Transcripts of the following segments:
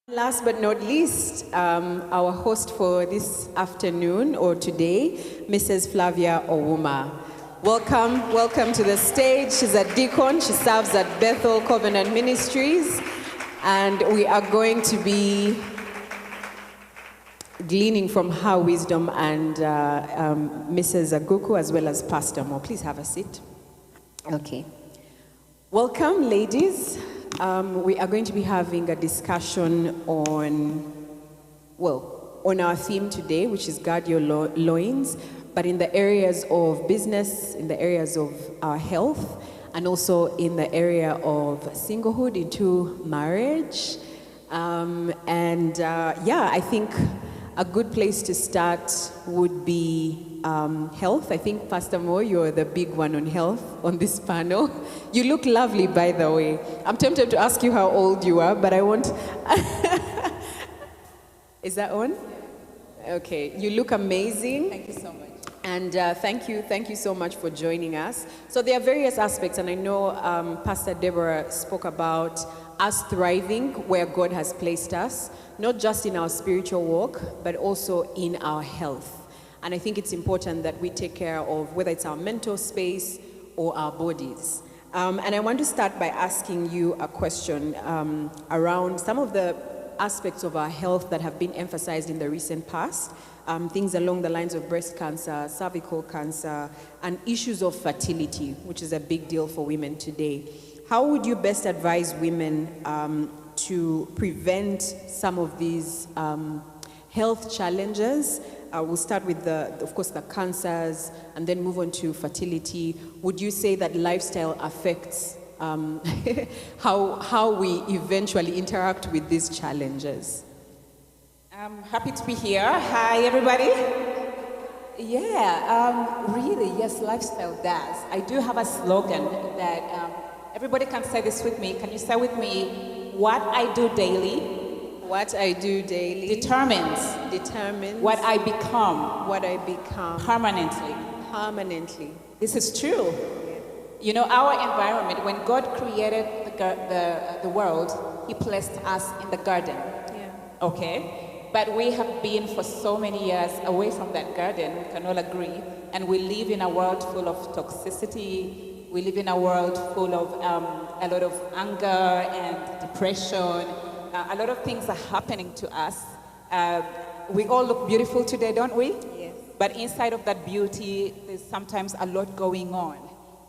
Last but not least, our host for this afternoon or today, Mrs. Flavia Owuma. Welcome to the stage. She's a deacon. She serves at Bethel Covenant Ministries, and we are going to be gleaning from her wisdom and Mrs. Aguku as well as Pastor Mo. Please have a seat. Okay. Welcome, ladies. We are going to be having a discussion on our theme today, which is guard your loins, but in the areas of business, in the areas of our health, and also in the area of singlehood into marriage. I think a good place to start would be health. I think, Pastor Mo, you're the big one on health on this panel. You look lovely, by the way. I'm tempted to ask you how old you are, but I won't. Is that on? Okay, you look amazing. Thank you so much. And thank you so much for joining us. So there are various aspects, and I know Pastor Deborah spoke about us thriving where God has placed us, not just in our spiritual walk, but also in our health. And I think it's important that we take care of whether it's our mental space or our bodies. And I want to start by asking you a question around some of the aspects of our health that have been emphasized in the recent past. Things along the lines of breast cancer, cervical cancer, and issues of fertility, which is a big deal for women today. How would you best advise women to prevent some of these health challenges? We'll start with of course, the cancers, and then move on to fertility. Would you say that lifestyle affects how we eventually interact with these challenges? I'm happy to be here. Hi, everybody. Yeah, really, yes, lifestyle does. I do have a slogan that everybody can say this with me. Can you say with me, what I do daily? What I do daily determines what I become permanently. This is true. You know, our environment, when God created the world, He placed us in the garden. Yeah. Okay? But we have been for so many years away from that garden, we can all agree, and we live in a world full of toxicity. We live in a world full of a lot of anger and depression. A lot of things are happening to us. We all look beautiful today, don't we? Yes. But inside of that beauty, there's sometimes a lot going on.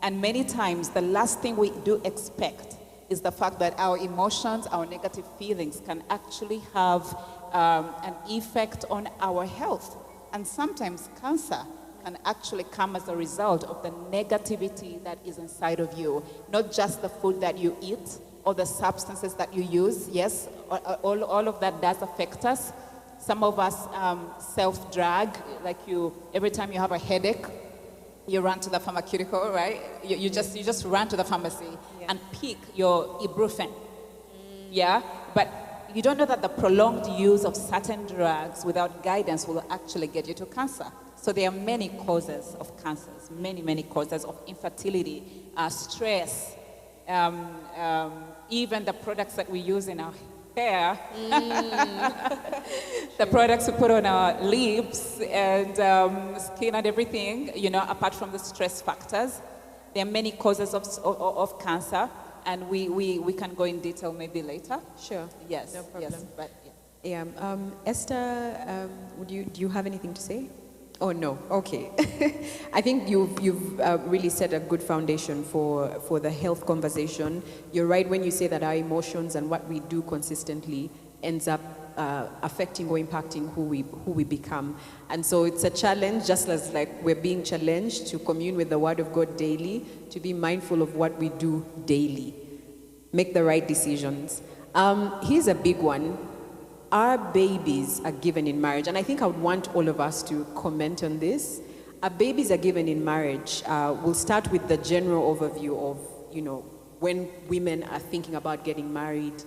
And many times, the last thing we do expect is the fact that our emotions, our negative feelings can actually have an effect on our health. And sometimes cancer can actually come as a result of the negativity that is inside of you, not just the food that you eat, or the substances that you use. Yes, all of that does affect us. Some of us self-drug, like every time you have a headache, you run to the pharmaceutical, right? You just run to the pharmacy and pick your ibuprofen. Yeah, but you don't know that the prolonged use of certain drugs without guidance will actually get you to cancer. So there are many causes of cancers, many causes of infertility, stress, even the products that we use in our hair, the products we put on our lips and skin and everything, you know, apart from the stress factors. There are many causes of cancer, and we can go in detail maybe later. Sure. Yes. No problem. Yes, but, yeah. Esther, do you have anything to say? Oh, no. Okay. I think you've really set a good foundation for the health conversation. You're right when you say that our emotions and what we do consistently ends up affecting or impacting who we become. And so it's a challenge, just as like we're being challenged to commune with the Word of God daily, to be mindful of what we do daily. Make the right decisions. Here's a big one. Our babies are given in marriage, and I think I would want all of us to comment on this. Our babies are given in marriage. We'll start with the general overview of, you know, when women are thinking about getting married,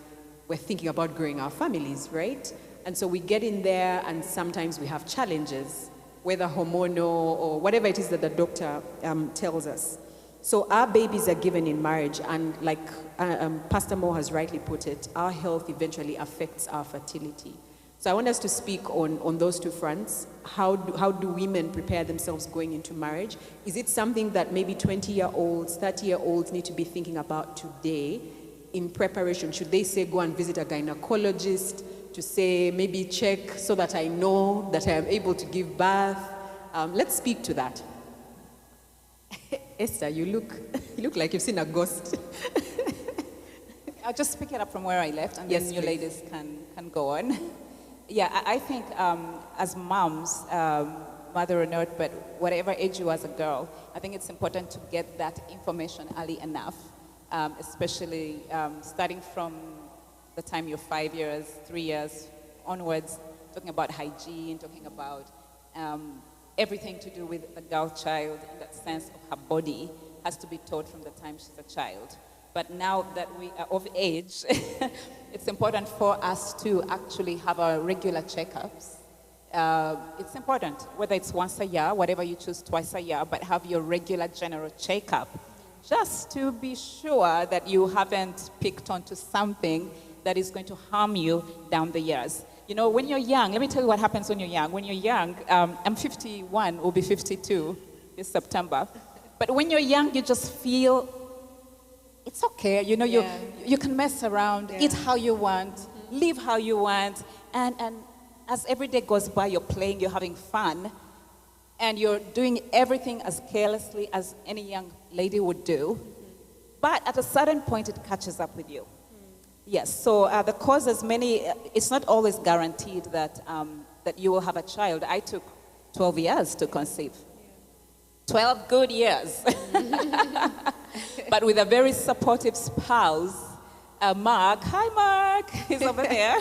we're thinking about growing our families, right? And so we get in there, and sometimes we have challenges, whether hormonal or whatever it is that the doctor tells us. So our babies are given in marriage, and like Pastor Mo has rightly put it, our health eventually affects our fertility. So I want us to speak on those two fronts. How do women prepare themselves going into marriage? Is it something that maybe 20-year-olds, 30-year-olds need to be thinking about today in preparation? Should they say go and visit a gynecologist to say maybe check so that I know that I am able to give birth? Let's speak to that. Esther, you look like you've seen a ghost. I'll just pick it up from where I left, and Yes, then you please. ladies can go on. Yeah, I think as moms, mother or not, but whatever age you are as a girl, I think it's important to get that information early enough, especially starting from the time you're 5 years, 3 years onwards, talking about hygiene, talking about everything to do with the girl child in that sense of her body has to be taught from the time she's a child. But now that we are of age, it's important for us to actually have our regular checkups. It's important, whether it's once a year, whatever you choose, twice a year, but have your regular general checkup just to be sure that you haven't picked onto something that is going to harm you down the years. You know, when you're young, let me tell you what happens when you're young. When you're young, I'm 51, will be 52 this September. But when you're young, you just feel it's okay. You know, you can mess around, eat how you want, live how you want. And as every day goes by, you're playing, you're having fun, and you're doing everything as carelessly as any young lady would do. But at a certain point, it catches up with you. Yes, so the causes, it's not always guaranteed that, that you will have a child. I took 12 years to conceive. 12 good years. But with a very supportive spouse, Mark. Hi, Mark. He's over there.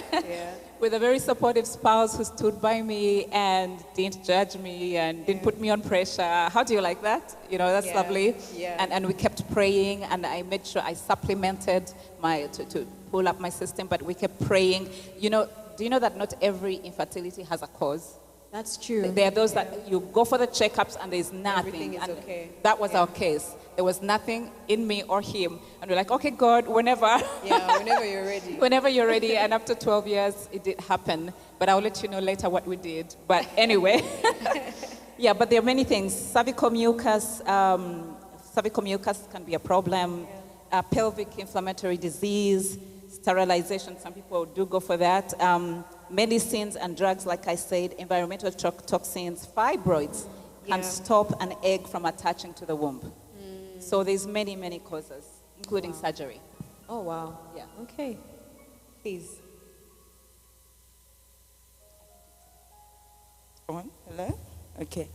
With a very supportive spouse who stood by me and didn't judge me and didn't put me on pressure. How do you like that? You know, that's lovely. And we kept praying, and I made sure I supplemented to pull up my system, but we kept praying. You know, do you know that not every infertility has a cause? That's true. There are those that you go for the checkups and there's nothing. Everything is okay. That was our case. There was nothing in me or him. And we're like, okay, God, whenever. Yeah, whenever you're ready. Whenever you're ready. And after 12 years, it did happen. But I'll let you know later what we did. But anyway. Yeah, but there are many things. Cervical mucus can be a problem. Pelvic inflammatory disease, sterilization. Some people do go for that. Medicines and drugs, like I said, environmental toxins, fibroids can stop an egg from attaching to the womb. So there's many, many causes, including surgery. Oh, wow. Yeah. Okay. Please. Hello? Okay.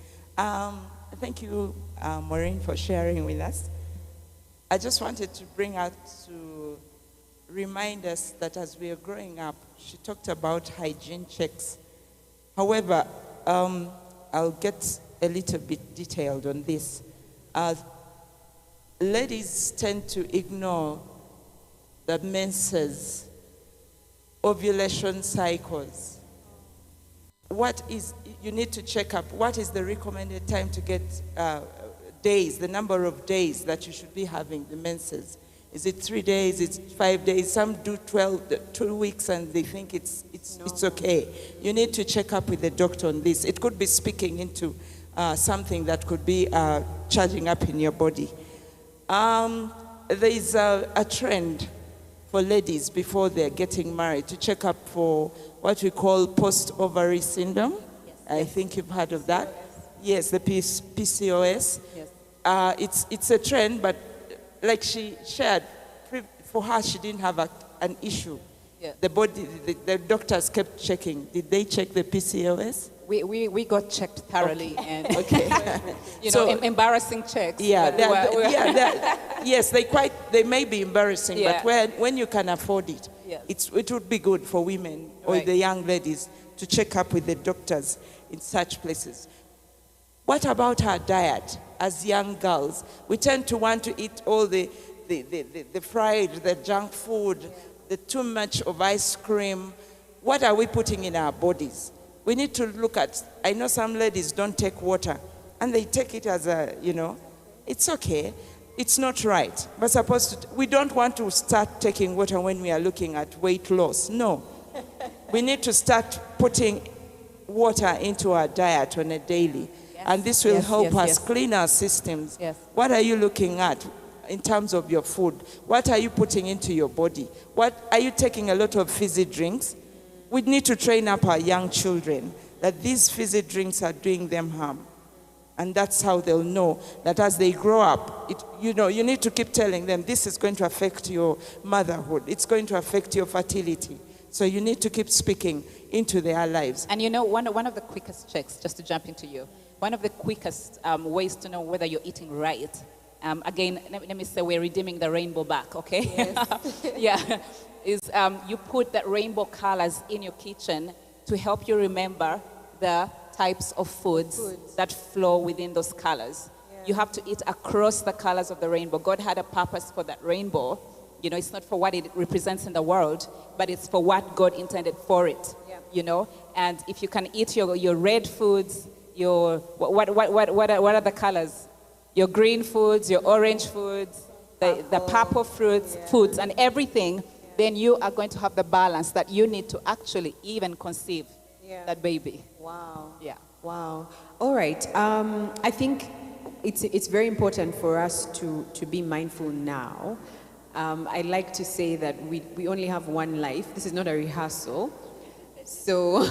Thank you, Maureen, for sharing with us. I just wanted to bring out to remind us that as we are growing up, she talked about hygiene checks. However, I'll get a little bit detailed on this. Ladies tend to ignore the menses, ovulation cycles. You need to check up, what is the recommended time to get days, the number of days that you should be having the menses. Is it 3 days? It's 5 days? Some do 2 weeks and they think it's okay. You need to check up with the doctor on this. It could be speaking into something that could be charging up in your body. There is a trend for ladies before they're getting married to check up for what we call post-ovary syndrome. I think you've heard of that. Yes, the PCOS. Yes. It's a trend, but like she shared, for her, she didn't have an issue. Yeah. The doctors kept checking. Did they check the PCOS? We got checked thoroughly. Okay. And Okay. embarrassing checks. Yeah, yes, they may be embarrassing, but when you can afford it, it would be good for women or the young ladies to check up with the doctors in such places. What about our diet as young girls? We tend to want to eat all the fried, the junk food, the too much of ice cream. What are we putting in our bodies? We need to look at, I know some ladies don't take water, and they take it as it's okay. It's not right. We don't want to start taking water when we are looking at weight loss. No. We need to start putting water into our diet on a daily. Yes. And this will help us clean our systems. Yes. What are you looking at in terms of your food? What are you putting into your body? Are you taking a lot of fizzy drinks? We need to train up our young children that these fizzy drinks are doing them harm. And that's how they'll know that as they grow up, you need to keep telling them this is going to affect your motherhood. It's going to affect your fertility. So you need to keep speaking into their lives. And one of the quickest checks, just to jump into you, one of the quickest ways to know whether you're eating right, again, let me say we're redeeming the rainbow back, okay? Yes. Is you put that rainbow colors in your kitchen to help you remember the types of foods that flow within those colors. Yeah. You have to eat across the colors of the rainbow. God had a purpose for that rainbow. It's not for what it represents in the world, but it's for what God intended for it. Yeah. And if you can eat your red foods, what are the colors? Your green foods, your orange foods, the purple fruits, foods, and everything. Then you are going to have the balance that you need to actually even conceive that baby. Wow. Yeah. Wow. All right. I think it's very important for us to be mindful now. I like to say that we only have one life. This is not a rehearsal. So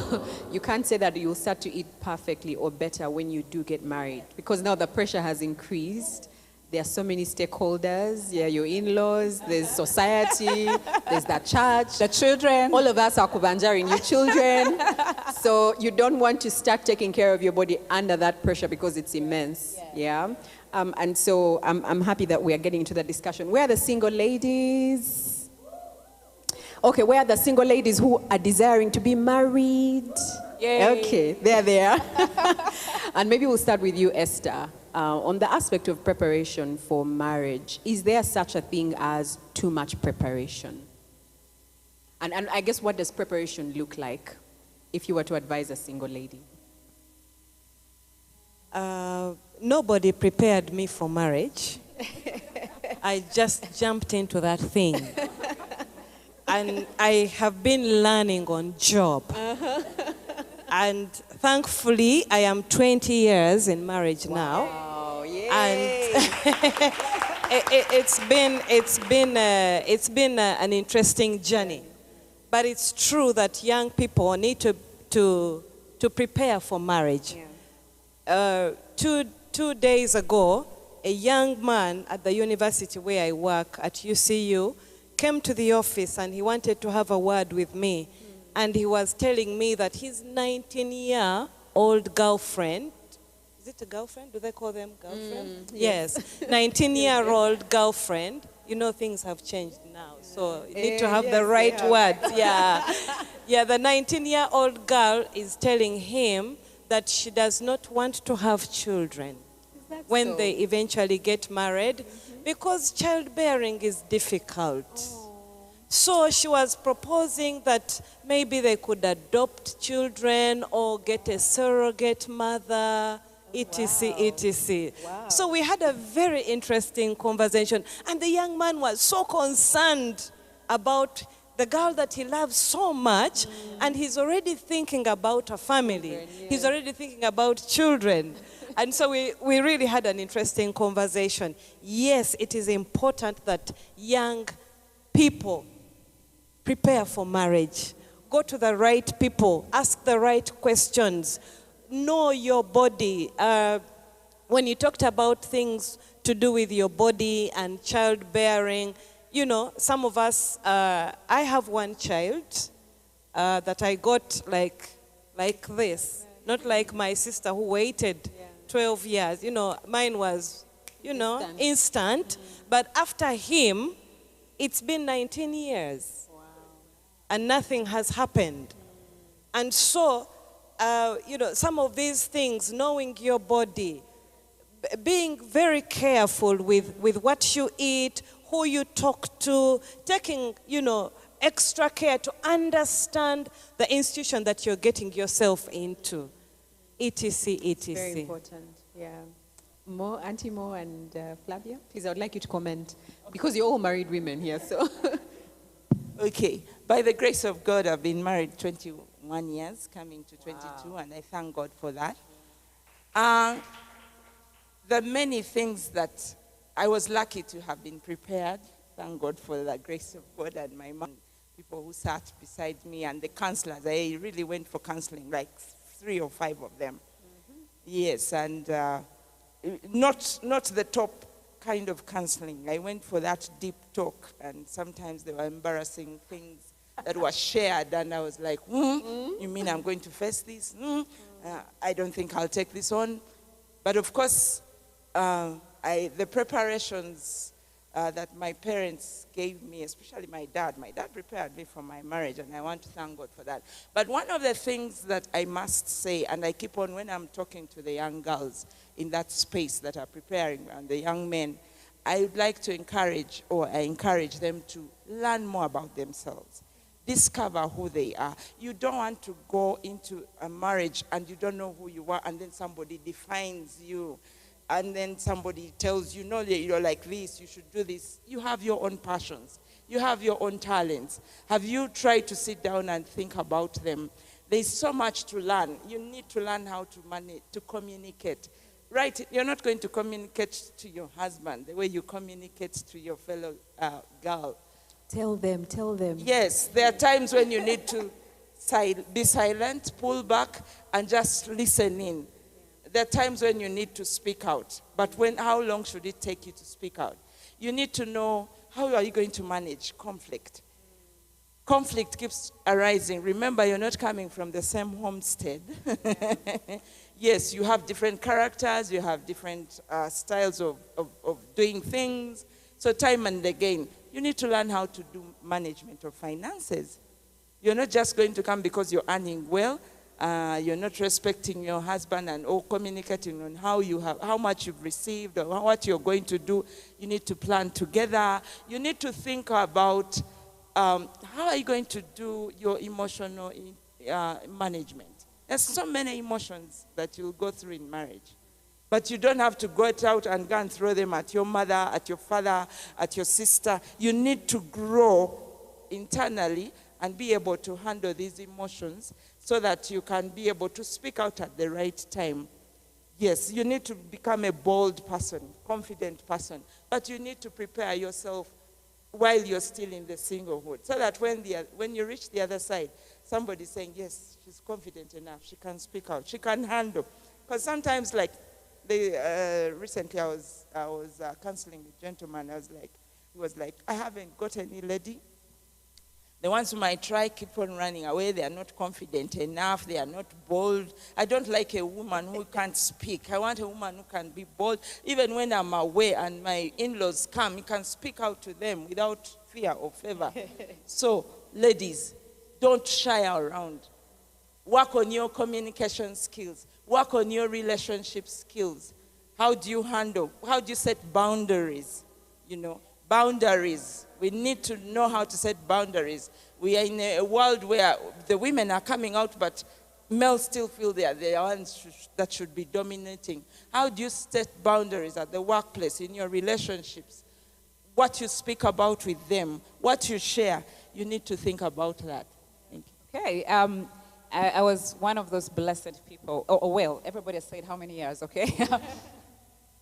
you can't say that you'll start to eat perfectly or better when you do get married, because now the pressure has increased. There are so many stakeholders. Yeah, your in-laws, there's society, there's the church, the children. All of us are kubanjaring your children. So you don't want to start taking care of your body under that pressure because it's immense. Yeah. And so I'm happy that we are getting into the discussion. Where are the single ladies? Okay, where are the single ladies who are desiring to be married? Yay. Okay, they're there. And maybe we'll start with you, Esther. On the aspect of preparation for marriage, is there such a thing as too much preparation? And I guess, what does preparation look like if you were to advise a single lady? Nobody prepared me for marriage. I just jumped into that thing. And I have been learning on job. And thankfully, I am 20 years in marriage now. Yay. And it's been an interesting journey. But it's true that young people need to prepare for marriage. Yeah. 2 days ago, a young man at the university where I work at UCU came to the office and he wanted to have a word with me. And he was telling me that his 19-year-old girlfriend, is it a girlfriend? Do they call them girlfriend? Yes. 19-year-old girlfriend, things have changed now. So you need to have the right words. Yeah. Yeah, the 19-year-old girl is telling him that she does not want to have children when they eventually get married because childbearing is difficult. So she was proposing that maybe they could adopt children or get a surrogate mother, etc., etc. Wow. So we had a very interesting conversation. And the young man was so concerned about the girl that he loves so much, and he's already thinking about a family. He's already thinking about children. And so we really had an interesting conversation. Yes, it is important that young people prepare for marriage. Go to the right people. Ask the right questions. Know your body. When you talked about things to do with your body and childbearing, some of us, I have one child that I got like this. Not like my sister who waited 12 years. Mine was, instant. But after him, it's been 19 years. And nothing has happened. And so, some of these things, knowing your body, being very careful with what you eat, who you talk to, taking, extra care to understand the institution that you're getting yourself into, etc., etc. Very important, yeah. Mo, Auntie Mo and Flavia, please, I would like you to comment because you're all married women here, so. Okay. By the grace of God, I've been married 21 years, coming to 22, wow. And I thank God for that. The many things that I was lucky to have been prepared. Thank God for the grace of God and my mom, people who sat beside me, and the counselors. I really went for counseling, like 3 or 5 of them. Mm-hmm. Yes, and not the top kind of counseling. I went for that deep talk, and sometimes there were embarrassing things that were shared, and I was like, you mean I'm going to face this? I don't think I'll take this on. But of course, the preparations that my parents gave me, especially my dad prepared me for my marriage, and I want to thank God for that. But one of the things that I must say, and I keep on when I'm talking to the young girls in that space that are preparing, and the young men, I would like to I encourage them to learn more about themselves. Discover who they are. You don't want to go into a marriage and you don't know who you are, and then somebody defines you. And then somebody tells you, no, you're like this, you should do this. You have your own passions. You have your own talents. Have you tried to sit down and think about them? There's so much to learn. You need to learn how to manage, to communicate. Right? You're not going to communicate to your husband the way you communicate to your fellow girl. Tell them. Yes, there are times when you need to be silent, pull back, and just listen in. There are times when you need to speak out. But how long should it take you to speak out? You need to know, how are you going to manage conflict? Conflict keeps arising. Remember, you're not coming from the same homestead. Yes, you have different characters. You have different styles of doing things. So time and again, you need to learn how to do management of finances. You're not just going to come because you're earning well. You're not respecting your husband or communicating on how much you've received or what you're going to do. You need to plan together. You need to think about how are you going to do your emotional management. There's so many emotions that you'll go through in marriage. But you don't have to go out and go and throw them at your mother, at your father, at your sister. You need to grow internally and be able to handle these emotions so that you can be able to speak out at the right time. Yes, you need to become a bold person, confident person, but you need to prepare yourself while you're still in the singlehood, so that when you reach the other side, somebody's saying, yes, she's confident enough, she can speak out, she can handle. Because sometimes, like, recently I was counseling a gentleman. He was like, I haven't got any lady. The ones whom I try keep on running away. They are not confident enough. They are not bold. I don't like a woman who can't speak. I want a woman who can be bold. Even when I'm away and my in-laws come, you can speak out to them without fear or favor. So, ladies, don't shy around. Work on your communication skills. Work on your relationship skills. How do you set boundaries? Boundaries. We need to know how to set boundaries. We are in a world where the women are coming out, but males still feel they are the ones that should be dominating. How do you set boundaries at the workplace, in your relationships? What you speak about with them, what you share, you need to think about that. Thank you. Okay. I was one of those blessed people. Well, everybody has said how many years, okay?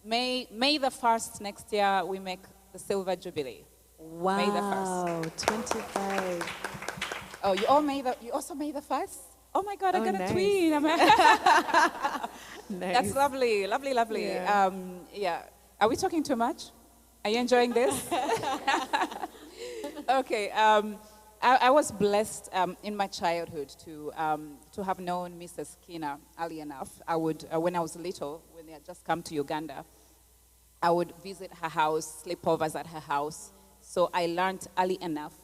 May the 1st next year we make the Silver Jubilee. Wow, May the 1st. 25. Oh, you also May the 1st? Oh my God, I got nice. a twin. Nice. That's lovely. Yeah. Yeah. Are we talking too much? Are you enjoying this? Okay. I was blessed in my childhood to have known Mrs. Skinner early enough. I would, when I was little, when they had just come to Uganda, I would visit her house, sleepovers at her house. So I learned early enough,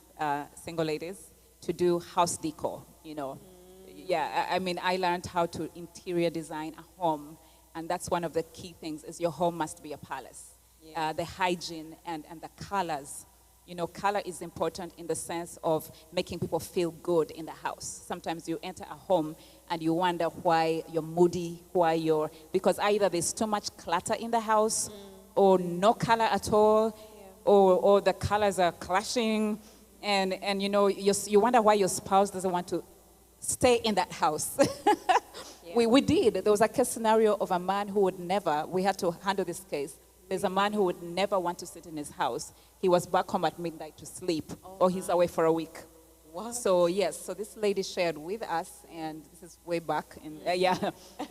single ladies, to do house decor, Yeah, I learned how to interior design a home. And that's one of the key things, is your home must be a palace. Yeah. The hygiene and the colors, You know, color is important in the sense of making people feel good in the house. Sometimes you enter a home and you wonder why you're moody, because either there's too much clutter in the house or no color at all, or the colors are clashing, and you know, you wonder why your spouse doesn't want to stay in that house. We did. There was a case scenario of a man who would never, we had to handle this case. There's a man who would never want to sit in his house. He was back home at midnight to sleep, or he's away for a week. What? So yes, so this lady shared with us, and this is way back, in,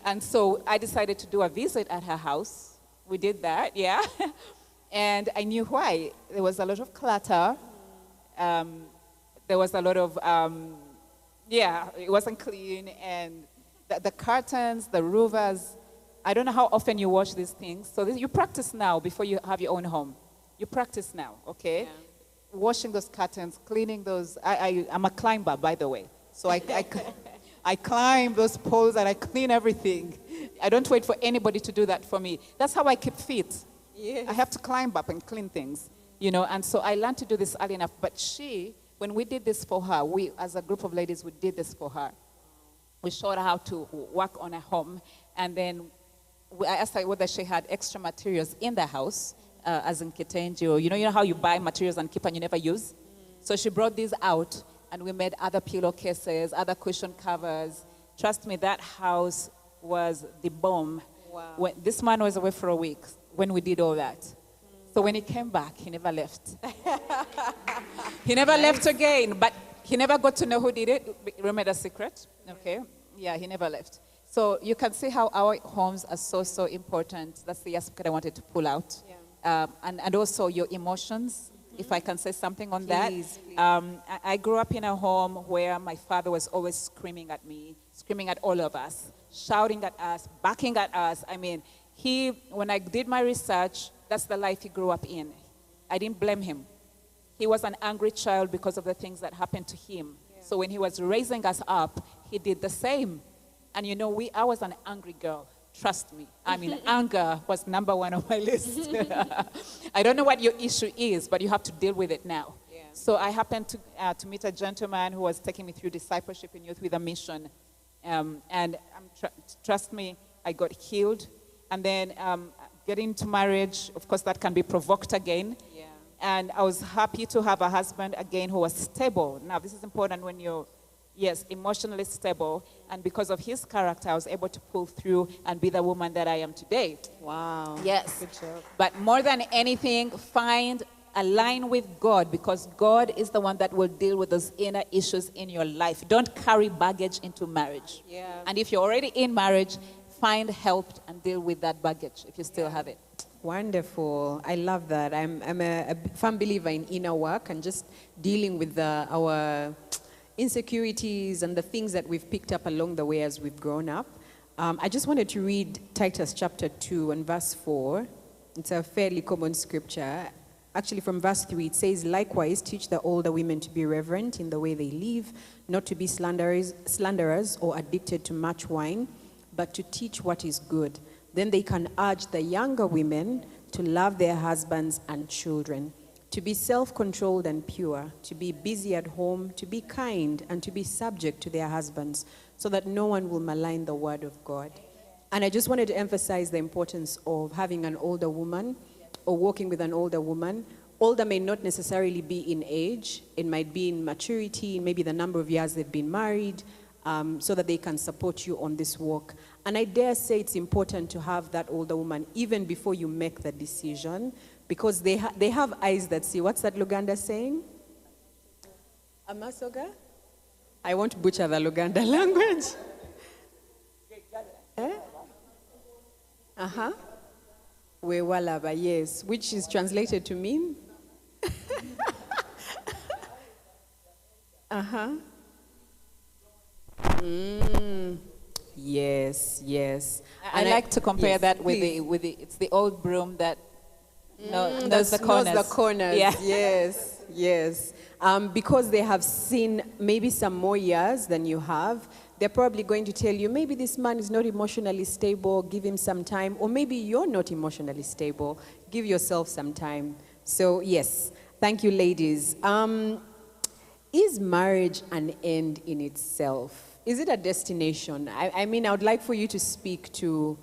and so I decided to do a visit at her house. We did that, and I knew why. There was a lot of clutter. There was a lot of, it wasn't clean, and the curtains, the roofers. I don't know how often you wash these things. So you practice now before you have your own home. You practice now, okay? Yeah. Washing those curtains, cleaning those. I'm a climber, by the way. So I climb those poles and I clean everything. I don't wait for anybody to do that for me. That's how I keep fit. Yes. I have to climb up and clean things, you know. And so I learned to do this early enough. But when we did this for her, we, as a group of ladies, we did this for her. We showed her how to work on a home. And then I asked her whether she had extra materials in the house, as in kitenji, or you know how you buy materials and keep and you never use? So she brought these out, and we made other pillowcases, other cushion covers. Trust me, that house was the bomb. Wow. This man was away for a week when we did all that. So when he came back, he never left. He never left again, but he never got to know who did it. Remember the secret? Okay. Yeah, he never left. So you can see how our homes are so important. That's the aspect I wanted to pull out. Yeah. And also your emotions, if I can say something on that. Please. I grew up in a home where my father was always screaming at me, screaming at all of us, shouting at us, barking at us. I mean, when I did my research, that's the life he grew up in. I didn't blame him. He was an angry child because of the things that happened to him. Yeah. So when he was raising us up, he did the same. And you know, I was an angry girl. Trust me. I mean, anger was #1 on my list. I don't know what your issue is, but you have to deal with it now. Yeah. So I happened to meet a gentleman who was taking me through discipleship in Youth with a Mission. And trust me, I got healed. And then getting into marriage, of course, that can be provoked again. Yeah. And I was happy to have a husband again who was stable. Now, this is important when you're emotionally stable, and because of his character, I was able to pull through and be the woman that I am today. Wow. Yes. Good job. But more than anything, align with God, because God is the one that will deal with those inner issues in your life. Don't carry baggage into marriage. Yeah. And if you're already in marriage, find help and deal with that baggage if you still have it. Wonderful. I love that. I'm a firm believer in inner work and just dealing with our insecurities and the things that we've picked up along the way as we've grown up. I just wanted to read Titus chapter 2 and verse 4. It's a fairly common scripture. Actually, from verse 3, it says, "Likewise, teach the older women to be reverent in the way they live, not to be slanderers or addicted to much wine, but to teach what is good. Then they can urge the younger women to love their husbands and children, to be self-controlled and pure, to be busy at home, to be kind, and to be subject to their husbands, so that no one will malign the word of God." And I just wanted to emphasize the importance of having an older woman or working with an older woman. Older may not necessarily be in age. It might be in maturity, maybe the number of years they've been married, so that they can support you on this walk. And I dare say it's important to have that older woman even before you make the decision, because they have eyes that see. What's that Luganda saying? Amasoga? I won't butcher the Luganda language. Wewalaba, yes, which is translated to mean? Yes, yes. I like to compare that with it's the old broom that knows the corners. Knows the corners. Yeah. Yes, yes. Because they have seen maybe some more years than you have, they're probably going to tell you, maybe this man is not emotionally stable, give him some time. Or maybe you're not emotionally stable, give yourself some time. So yes, Thank you, ladies. Is marriage an end in itself? Is it a destination? I mean, I would like for you to speak to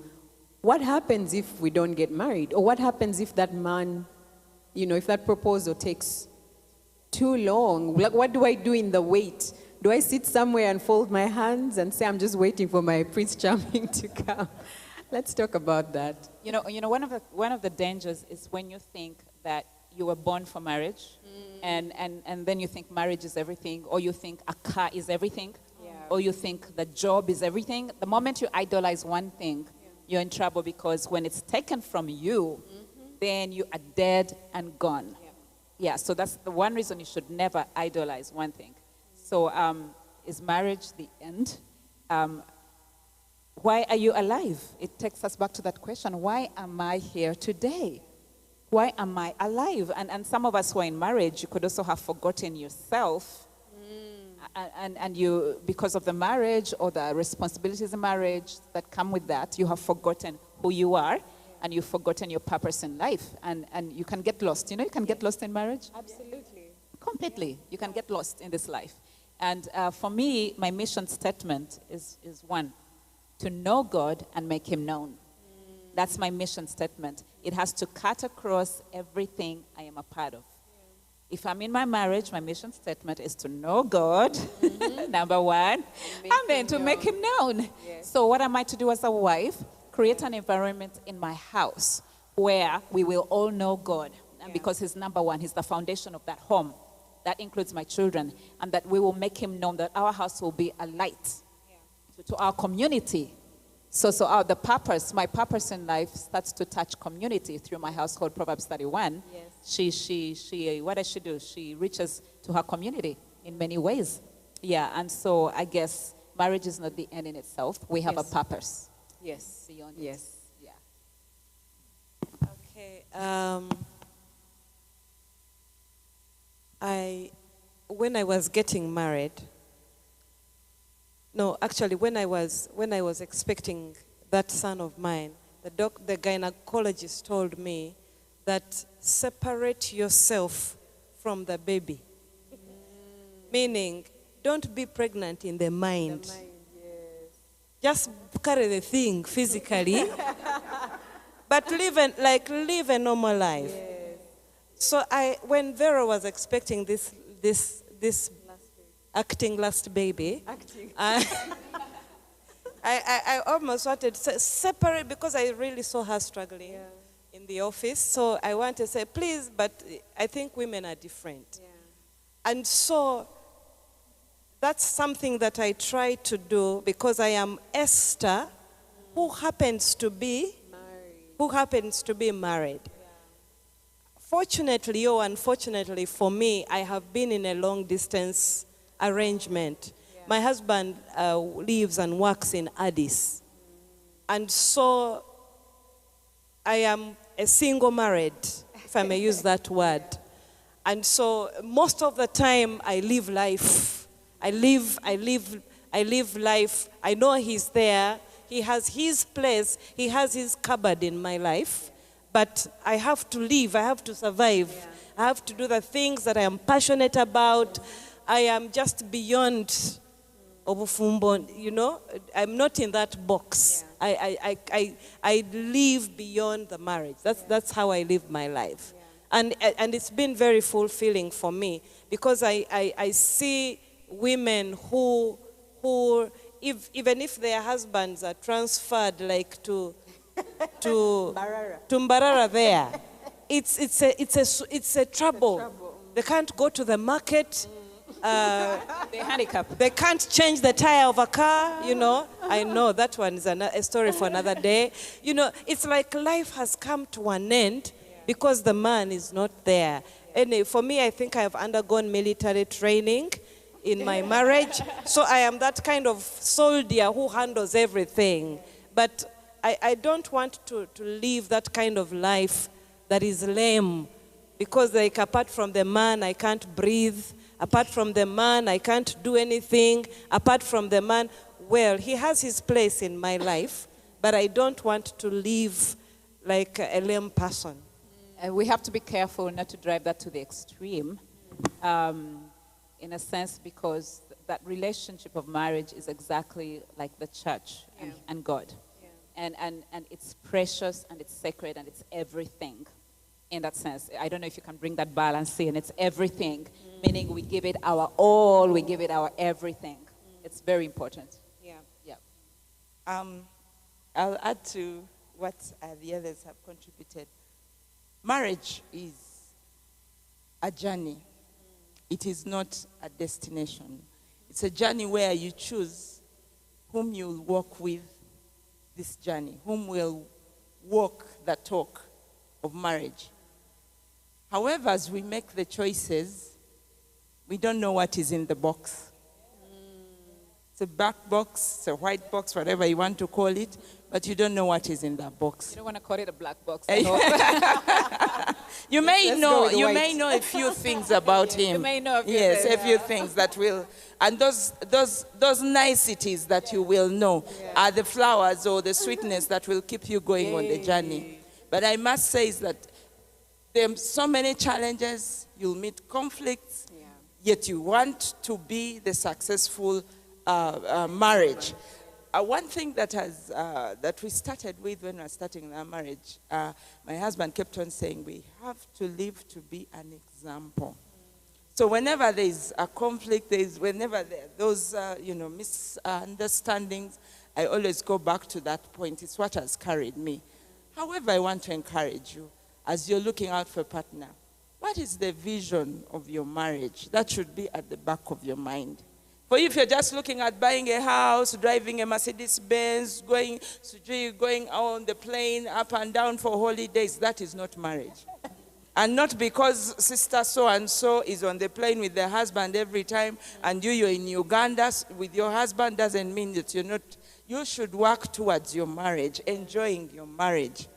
what happens if we don't get married? Or what happens if that man, if that proposal takes too long? Like, what do I do in the wait? Do I sit somewhere and fold my hands and say, I'm just waiting for my Prince Charming to come? Let's talk about that. One of the dangers is when you think that you were born for marriage, and then you think marriage is everything, or you think a car is everything, or you think the job is everything. The moment you idolize one thing, you're in trouble, because when it's taken from you, then you are dead and gone. Yeah, so that's the one reason you should never idolize one thing. So is marriage the end? Why are you alive? It takes us back to that question. Why am I here today? Why am I alive? And some of us who are in marriage, you could also have forgotten yourself. And you, because of the marriage or the responsibilities of marriage that come with that, you have forgotten who you are, and you've forgotten your purpose in life. And you can get lost. You can get lost in marriage? Absolutely. Completely. You can get lost in this life. And for me, my mission statement is one, to know God and make him known. That's my mission statement. It has to cut across everything I am a part of. If I'm in my marriage, my mission statement is to know God, number one, and then to make him known. Yes. So what am I to do as a wife? Create an environment in my house where we will all know God. And because he's number one, he's the foundation of that home. That includes my children. And that we will make him known, that our house will be a light to our community. So the purpose, my purpose in life starts to touch community through my household. Proverbs 31. Yes. She what does she do? She reaches to her community in many ways. Yeah, and so I guess marriage is not the end in itself. We have a purpose. Yes. Beyond yes. It. Yeah. Okay. When I was getting married, no, actually, when I was expecting that son of mine, the gynecologist told me that separate yourself from the baby. Meaning, don't be pregnant in the mind. Just carry the thing physically, but live a normal life. Yes. So when Vera was expecting this acting last baby. I almost wanted to separate, because I really saw her struggling in the office. So I wanted to say, please, but I think women are different. Yeah. And so that's something that I try to do, because I am Esther, who happens to be married. Fortunately or unfortunately for me, I have been in a long distance arrangement. My husband lives and works in Addis. And so I am a single married, if I may use that word. And so most of the time I live life. I live life. I know he's there. He has his place. He has his cupboard in my life. But I have to live. I have to survive. I have to do the things that I am passionate about. I am just beyond obufumbo, I'm not in that box. I live beyond the marriage. That's how I live my life. And it's been very fulfilling for me, because I see women who even if their husbands are transferred to Mbarara there, it's a trouble. They can't go to the market. They're handicapped. They can't change the tire of a car, I know that one is a story for another day. It's like life has come to an end because the man is not there. And for me, I think I have undergone military training in my marriage. So I am that kind of soldier who handles everything. But I don't want to live that kind of life that is lame, because apart from the man, I can't breathe. Apart from the man, I can't do anything. Apart from the man, well, he has his place in my life, but I don't want to live like a lame person. we have to be careful not to drive that to the extreme, in a sense, because that relationship of marriage is exactly like the church and God. Yeah. And it's precious and it's sacred and it's everything in that sense. I don't know if you can bring that balance in. It's everything, meaning we give it our all, we give it our everything. It's very important. Yeah. Yeah. I'll add to what the others have contributed. Marriage is a journey. It is not a destination. It's a journey where you choose whom you'll walk with this journey, whom will walk the talk of marriage. However, as we make the choices, we don't know what is in the box. It's a black box, it's a white box, whatever you want to call it, but you don't know what is in that box. You don't want to call it a black box. You may know a few things about him. You may know a few yes, things. a few things that will, and those niceties that you will know are the flowers or the sweetness that will keep you going on the journey. But I must say is that there are so many challenges, you'll meet conflicts, yet you want to be the successful marriage. One thing that we started with when we were starting our marriage, my husband kept on saying, we have to live to be an example. So whenever there is a conflict, whenever there are those misunderstandings, I always go back to that point. It's what has carried me. However, I want to encourage you, as you're looking out for a partner, what is the vision of your marriage? That should be at the back of your mind. For if you're just looking at buying a house, driving a Mercedes-Benz, going on the plane up and down for holidays, that is not marriage. And not because sister so-and-so is on the plane with their husband every time, and you're in Uganda with your husband doesn't mean that you're not. You should work towards your marriage, enjoying your marriage.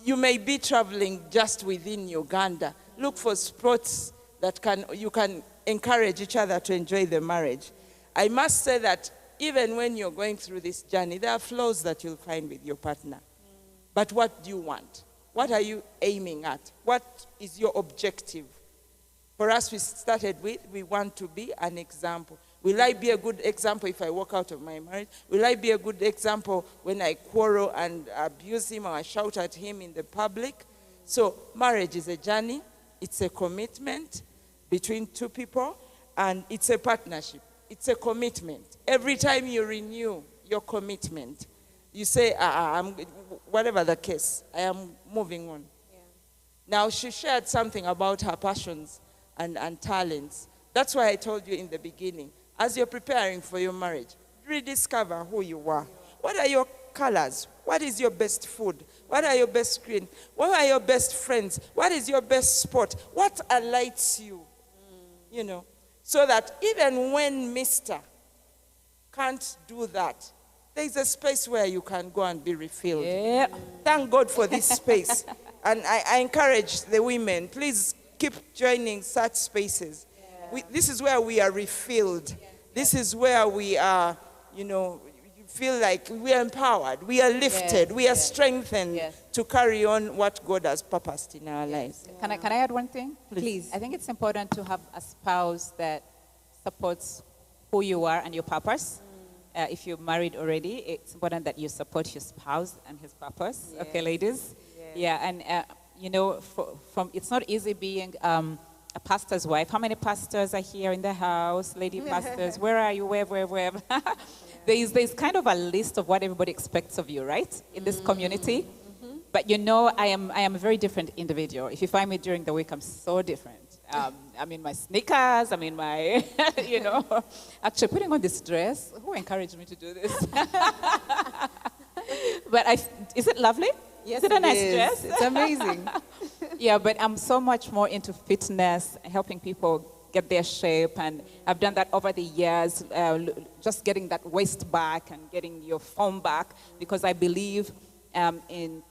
You may be traveling just within Uganda. Look for spots that you can encourage each other to enjoy the marriage. I must say that even when you're going through this journey, there are flaws that you'll find with your partner. But what do you want? What are you aiming at? What is your objective? For us, we started with, we want to be an example. Will I be a good example if I walk out of my marriage? Will I be a good example when I quarrel and abuse him or I shout at him in the public? So marriage is a journey. It's a commitment between two people, and it's a partnership. It's a commitment. Every time you renew your commitment, you say, whatever the case, I am moving on. Yeah. Now, she shared something about her passions and talents. That's why I told you in the beginning, as you're preparing for your marriage, rediscover who you are. What are your colors? What is your best food? What are your best screen? What are your best friends? What is your best sport? What alights you? You know, so that even when Mr. can't do that, there's a space where you can go and be refilled. Yeah. Thank God for this space. And I encourage the women, please keep joining such spaces. Yeah. This is where we are refilled. Yeah. This is where we are, feel like we are empowered, we are lifted, we are strengthened to carry on what God has purposed in our lives. Can I add one thing? Please. I think it's important to have a spouse that supports who you are and your purpose. If you're married already, it's important that you support your spouse and his purpose. Yeah. Okay, ladies? Yeah, and it's not easy being a pastor's wife. How many pastors are here in the house? Lady pastors, where are you? Where? There's kind of a list of what everybody expects of you, right? In this community. Mm-hmm. But I am a very different individual. If you find me during the week, I'm so different. I'm in my sneakers, I'm in my, actually putting on this dress. Who encouraged me to do this? But is it lovely? Yes, is it a nice dress? It's amazing. Yeah, but I'm so much more into fitness, helping people get their shape, and I've done that over the years, just getting that waist back and getting your form back, because I believe in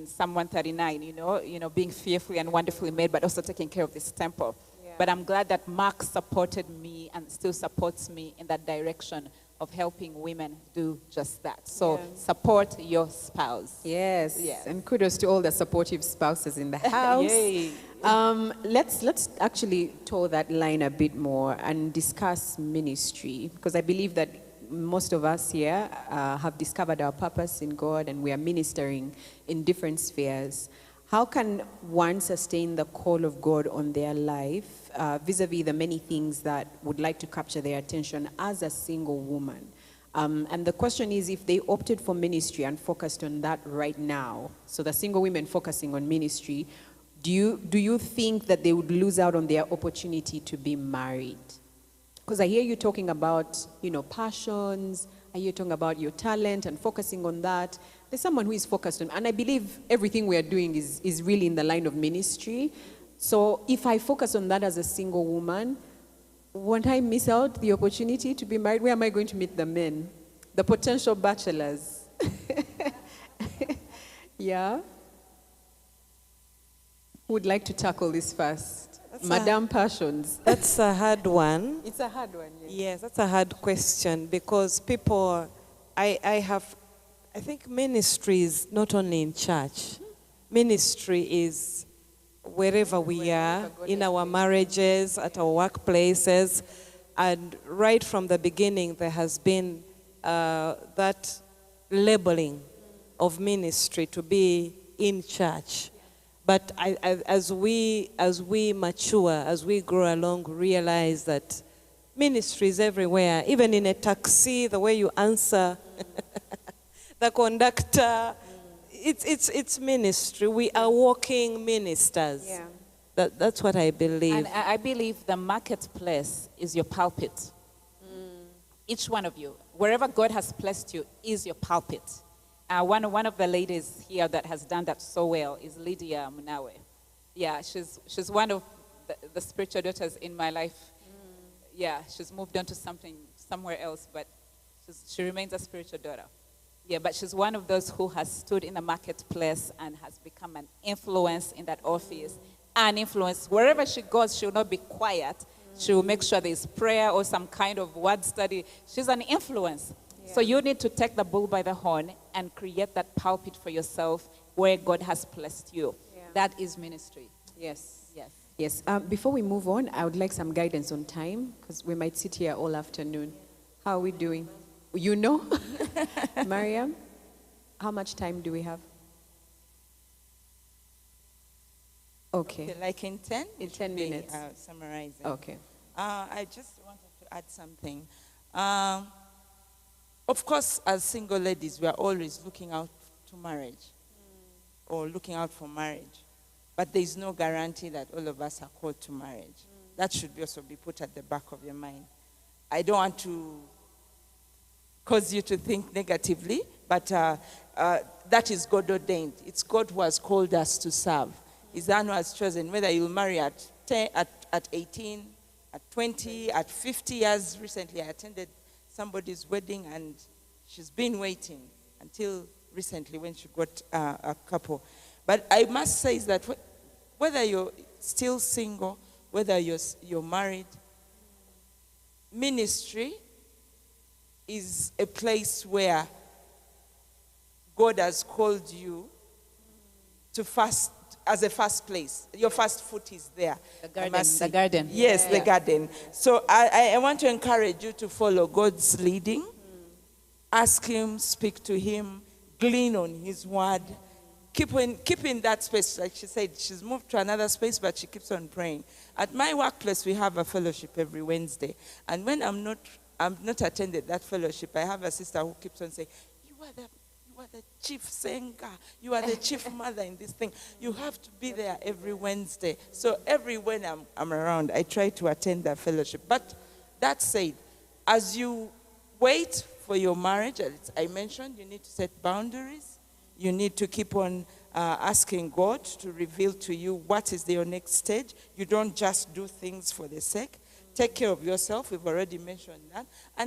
Psalm 139, being fearfully and wonderfully made, but also taking care of this temple. Yeah. But I'm glad that Mark supported me and still supports me in that direction of helping women do just that. So Yeah. support your spouse. Yes. Yes. And kudos to all the supportive spouses in the house. Yay. Let's actually toe that line a bit more and discuss ministry, because I believe that most of us here have discovered our purpose in God, and we are ministering in different spheres. How can one sustain the call of God on their life vis-a-vis the many things that would like to capture their attention as a single woman? And the question is, if they opted for ministry and focused on that right now, so the single women focusing on ministry, do you think that they would lose out on their opportunity to be married? Because I hear you talking about, passions. I hear you talking about your talent and focusing on that. There's someone who is focused on, and I believe everything we are doing is really in the line of ministry. So if I focus on that as a single woman, won't I miss out the opportunity to be married? Where am I going to meet the men, the potential bachelors? Yeah? Who would like to tackle this first? Madame Passions. That's a hard one. It's a hard one, yes. Yes, that's a hard question, because people, I think ministry is not only in church. Ministry is wherever we are, in our marriages, at our workplaces. And right from the beginning, there has been that labeling of ministry to be in church. But as we mature, as we grow along, realize that ministry is everywhere. Even in a taxi, the way you answer the conductor, it's ministry. We are walking ministers. Yeah. That's what I believe. And I believe the marketplace is your pulpit. Each one of you, wherever God has placed you, is your pulpit. One of the ladies here that has done that so well is Lydia Munawe. Yeah, she's one of the spiritual daughters in my life. Yeah, she's moved on to somewhere else, but she remains a spiritual daughter. Yeah, but she's one of those who has stood in the marketplace and has become an influence in that office. An influence. Wherever she goes, she will not be quiet. She will make sure there's prayer or some kind of word study. She's an influence. Yeah. So you need to take the bull by the horn and create that pulpit for yourself where God has placed you. Yeah. That is ministry. Yes. Yes. Yes. Before we move on, I would like some guidance on time, because we might sit here all afternoon. How are we doing? You know? Mariam, how much time do we have? Okay. Like in 10? In 10 minutes. Summarizing. Okay. I just wanted to add something. Of course, as single ladies, we are always looking out to marriage or looking out for marriage. But there is no guarantee that all of us are called to marriage. That should also be put at the back of your mind. I don't want to cause you to think negatively, but that is God ordained. It's God who has called us to serve. He's the one who has chosen whether you'll marry at 10, at 18, at 20, at 50 years. Recently, I attended somebody's wedding, and she's been waiting until recently when she got a couple. But I must say is that whether you're still single, whether you're married, ministry is a place where God has called you to fast as a first place. Your first foot is there. The garden. Yes, the garden. So I want to encourage you to follow God's leading. Ask Him, speak to Him, glean on His word. Keep in that space. Like she said, she's moved to another space, but she keeps on praying. At my workplace, we have a fellowship every Wednesday. And when I'm not attended that fellowship, I have a sister who keeps on saying, you are the chief singer. You are the chief mother in this thing. You have to be there every Wednesday. So every when I'm around, I try to attend that fellowship. But that said, as you wait for your marriage, as I mentioned, you need to set boundaries. You need to keep on asking God to reveal to you what is your next stage. You don't just do things for the sake. Take care of yourself. We've already mentioned that. And